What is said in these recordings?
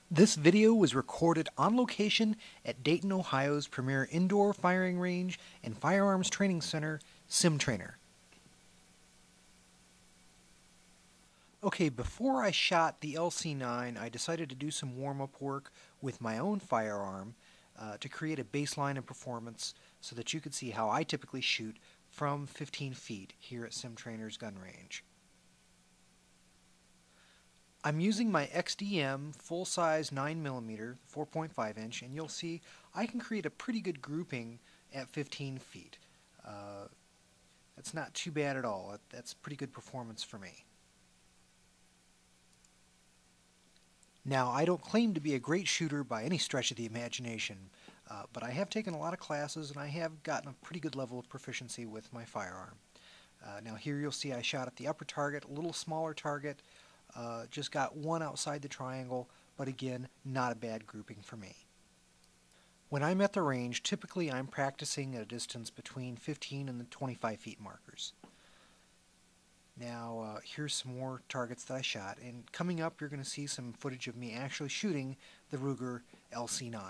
This video was recorded on location at Dayton, Ohio's premier indoor firing range and firearms training center, Sim-Trainer. Okay, before I shot the LC9, I decided to do some warm-up work with my own firearm to create a baseline of performance so that you could see how I typically shoot from 15 feet here at Sim-Trainer's gun range. I'm using my XDM full-size 9mm 4.5 inch, and you'll see I can create a pretty good grouping at 15 feet. That's not too bad at all. That's pretty good performance for me. Now, I don't claim to be a great shooter by any stretch of the imagination, but I have taken a lot of classes and I have gotten a pretty good level of proficiency with my firearm. Now here you'll see I shot at the upper target, a little smaller target, just got one outside the triangle, but again, not a bad grouping for me. When I'm at the range, typically I'm practicing at a distance between 15 and the 25 feet markers. Now here's some more targets that I shot, and coming up you're going to see some footage of me actually shooting the Ruger LC9.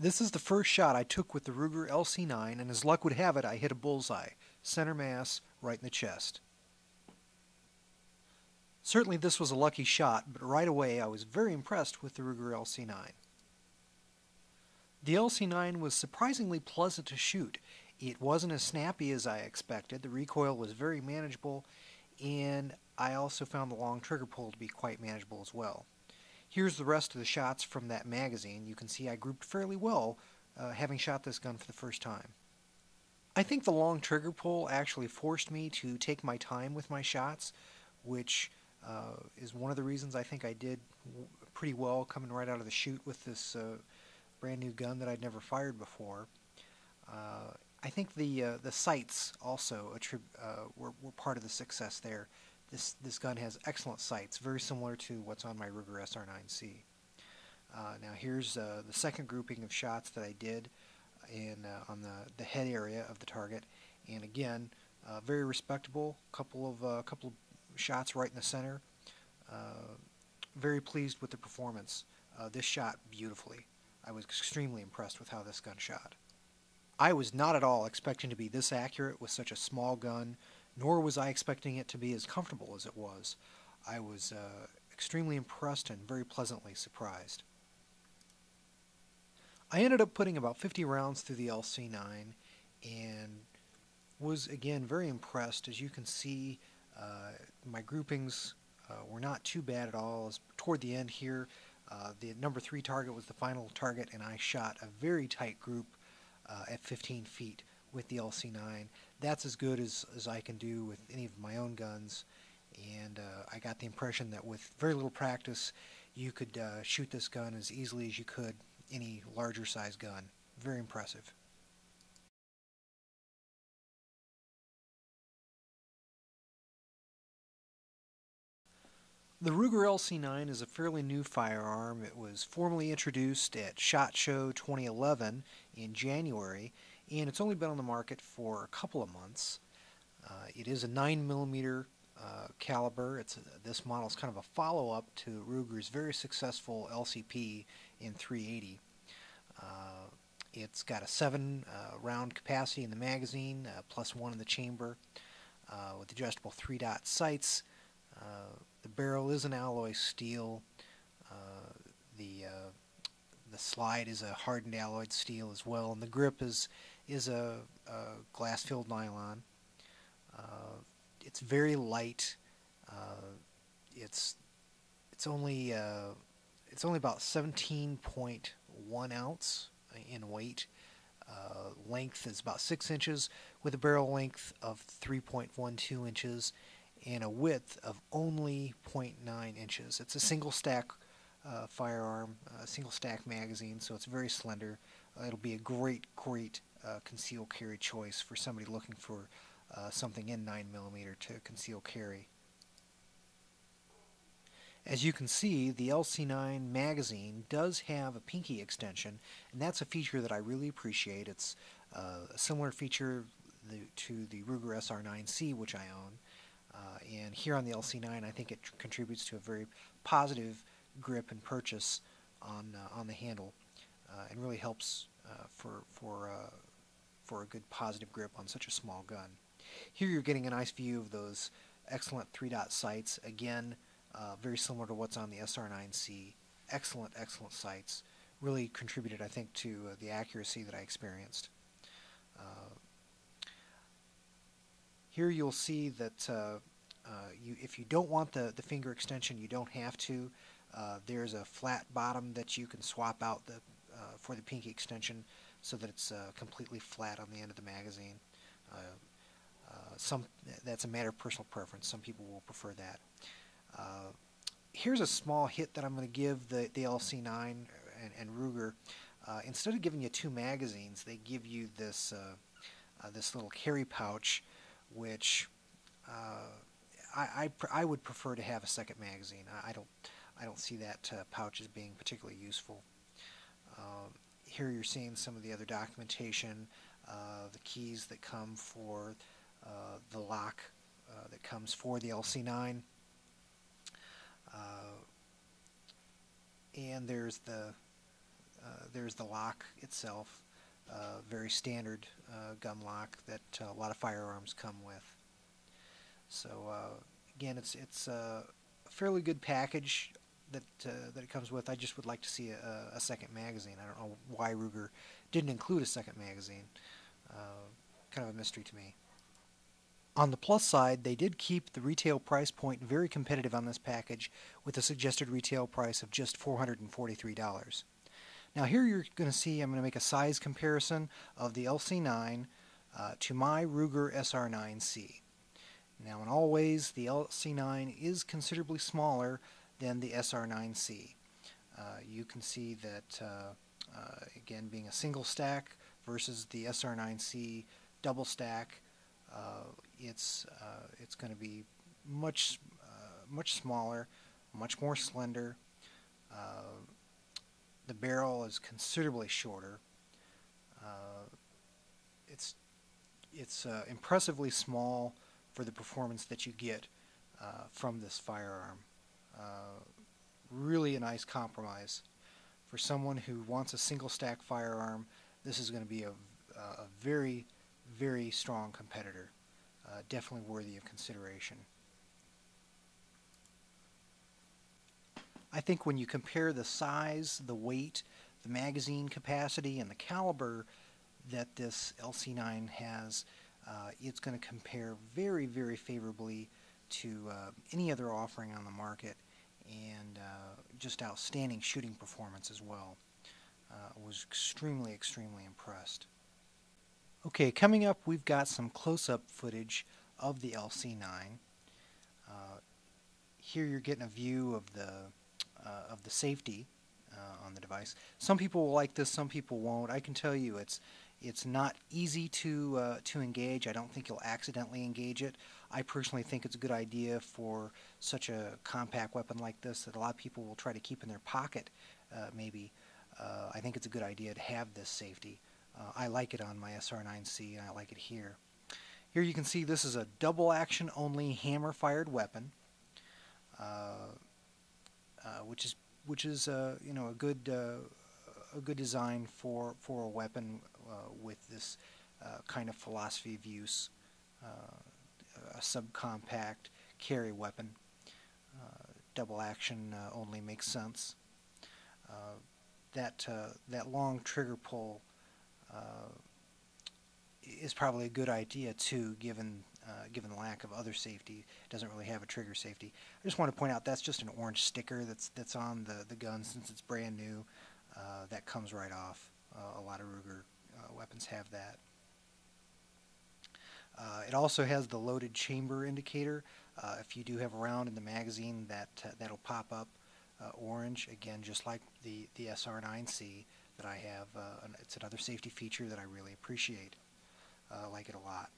This is the first shot I took with the Ruger LC9, and as luck would have it, I hit a bullseye, center mass, right in the chest. Certainly this was a lucky shot, but right away I was very impressed with the Ruger LC9. The LC9 was surprisingly pleasant to shoot. It wasn't as snappy as I expected, the recoil was very manageable, and I also found the long trigger pull to be quite manageable as well. Here's the rest of the shots from that magazine. You can see I grouped fairly well having shot this gun for the first time. I think the long trigger pull actually forced me to take my time with my shots, which is one of the reasons I think I did pretty well coming right out of the chute with this brand new gun that I'd never fired before. I think the sights also were part of the success there. This gun has excellent sights, very similar to what's on my Ruger SR9C. Now here's the second grouping of shots that I did on the head area of the target, and again, very respectable. Couple of shots right in the center. Very pleased with the performance. This shot beautifully. I was extremely impressed with how this gun shot. I was not at all expecting to be this accurate with such a small gun, nor was I expecting it to be as comfortable as it was. I was extremely impressed and very pleasantly surprised. I ended up putting about 50 rounds through the LC9 and was again very impressed. As you can see, my groupings were not too bad at all. As toward the end here, the number 3 target was the final target, and I shot a very tight group at 15 feet with the LC9. That's as good as I can do with any of my own guns, and I got the impression that with very little practice you could shoot this gun as easily as you could any larger size gun. Very impressive. The Ruger LC9 is a fairly new firearm. It was formally introduced at SHOT Show 2011 in January, and it's only been on the market for a couple of months. It is a 9mm caliber. This model is kind of a follow-up to Ruger's very successful LCP in .380. It's got a 7 round capacity in the magazine, plus 1 in the chamber, with adjustable 3-dot sights. The barrel is an alloy steel. The slide is a hardened alloyed steel as well, and the grip is a glass-filled nylon. It's very light. It's only about 17.1 ounce in weight. Length is about 6 inches, with a barrel length of 3.12 inches and a width of only 0.9 inches. It's a single stack firearm, single stack magazine, so it's very slender. It'll be a great concealed carry choice for somebody looking for something in 9mm to conceal carry. As you can see, the LC9 magazine does have a pinky extension, and that's a feature that I really appreciate. It's a similar feature to the Ruger SR9C, which I own. And here on the LC9, I think it contributes to a very positive grip and purchase on the handle, and really helps for a good positive grip on such a small gun. Here you're getting a nice view of those excellent 3-dot sights. Again, very similar to what's on the SR9C. Excellent sights. Really contributed, I think, to the accuracy that I experienced. Here you'll see that if you don't want the finger extension, you don't have to. There's a flat bottom that you can swap out for the pinky extension so that it's completely flat on the end of the magazine. That's a matter of personal preference. Some people will prefer that. Here's a small hit that I'm going to give the LC9 and Ruger. Instead of giving you 2 magazines, they give you this this little carry pouch, which I would prefer to have a second magazine. I don't see that pouch as being particularly useful. Here you're seeing some of the other documentation, the keys that come for the lock that comes for the LC9. And there's the lock itself, very standard gun lock that a lot of firearms come with. So again, it's a fairly good package that it comes with. I just would like to see a second magazine. I don't know why Ruger didn't include a second magazine. Kind of a mystery to me. On the plus side, they did keep the retail price point very competitive on this package with a suggested retail price of just $443. Now here you're going to see I'm going to make a size comparison of the LC9 to my Ruger SR9C. Now in all ways, the LC9 is considerably smaller than the SR9C. You can see that, again, being a single stack versus the SR9C double stack, it's going to be much smaller, much more slender. The barrel is considerably shorter. It's impressively small for the performance that you get from this firearm. Really a nice compromise for someone who wants a single stack firearm. This is going to be a very strong competitor. Definitely worthy of consideration. I think when you compare the size, the weight, the magazine capacity, and the caliber that this LC9 has, it's going to compare very favorably to any other offering on the market, and just outstanding shooting performance as well. I was extremely impressed. Okay, coming up, we've got some close-up footage of the LC9. Here you're getting a view of the safety on the device. Some people will like this, some people won't. I can tell you it's not easy to engage. I don't think you'll accidentally engage it. I personally think it's a good idea for such a compact weapon like this that a lot of people will try to keep in their pocket, maybe. I think it's a good idea to have this safety. I like it on my SR9C, and I like it here. Here you can see this is a double action only hammer fired weapon, which is you know, a good design for a weapon with this kind of philosophy of use, a subcompact carry weapon. Double action only makes sense. That long trigger pull is probably a good idea too, given the lack of other safety. It doesn't really have a trigger safety. I just want to point out that's just an orange sticker that's on the gun since it's brand new. That comes right off. A lot of Ruger weapons have that. It also has the loaded chamber indicator. If you do have a round in the magazine, that'll pop up orange, again, just like the SR9C that I have. It's another safety feature that I really appreciate. I like it a lot.